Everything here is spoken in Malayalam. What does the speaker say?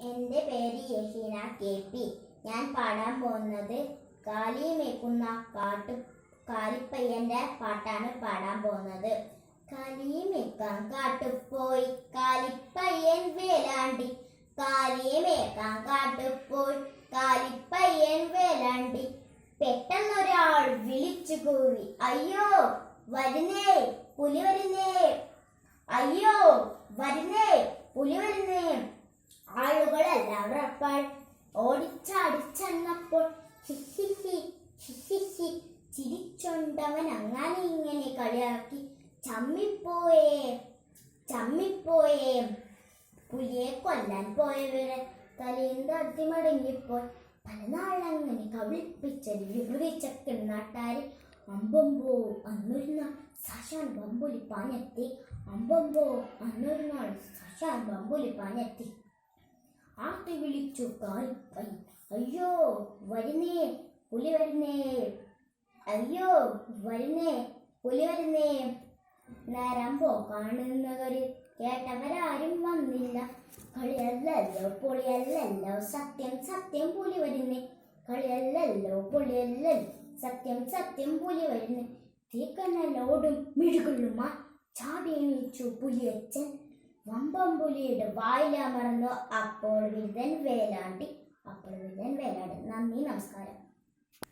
എൻ്റെ പേര് യഹീന KP. ഞാൻ പാടാൻ പോകുന്നത് കാലി മേക്കുന്ന കാലിപ്പയ്യൻ്റെ പാട്ടാണ് പാടാൻ പോകുന്നത്. കാലി മേക്കാൻ കാട്ടുപോയി കാലിപ്പയ്യൻ വേലാണ്ടി, കാലിയെ മേക്കാൻ കാട്ടുപോയി കാലിപ്പയ്യൻ വേലാണ്ടി. പെട്ടെന്നൊരാൾ വിളിച്ചു കൂവി, അയ്യോ വരുന്നേ പുലി വരുന്നേ, അയ്യോ വരുന്നേ പുലി വരുന്നേ. ആളുകളെല്ലാം റപ്പാൾ ഓടിച്ചാടിച്ചെന്നപ്പോൾ ഹിഹിഹി ഹിഹിഹി ചിരിച്ചൊണ്ടവൻ അങ്ങനെ ഇങ്ങനെ കളിയാക്കി. ചമ്മിപ്പോയേ ചമ്മിപ്പോയേ, പുലിയെ കൊല്ലാൻ പോയവരെ തലയും തട്ടി മടങ്ങിപ്പോയി. പല നാളങ്ങനെ കവിളിപ്പിച്ചൊരു വികൃതിച്ചക്കൻ നാട്ടാരി. അമ്പമ്പോ അന്നൊരു നാൾ സശാൻ ബമ്പുലി പാഞ്ഞെത്തി, അമ്പമ്പോ അന്നൊരു നാൾ സശാൻ ബമ്പുലി പാഞ്ഞെത്തി. ആട്ടി വിളിച്ചു കാലിപ്പയ്യൻ, അയ്യോ വരുന്നേ പുലി വരുന്നേ, അയ്യോ വരുന്നേ പുലി വരുന്നേ. നേരമ്പോ കാണുന്നവര് കേട്ടവരാരും വന്നില്ല. കളിയല്ലല്ലോ പൊളിയല്ലല്ലോ സത്യം സത്യം പുലി വരുന്നേ, കളിയല്ലല്ലോ പൊളിയല്ലല്ലോ സത്യം സത്യം പുലി വരുന്നേ. തീക്കനലോടും മിഴുകൊള്ളുമാ ചാടി എണീച്ചു പുലിയച്ചൻ. വമ്പം പുലിയുടെ വായിലമർന്നു അപ്പോൾ വിരുദ്ധൻ വേലാണ്ടി. നന്ദി, നമസ്കാരം.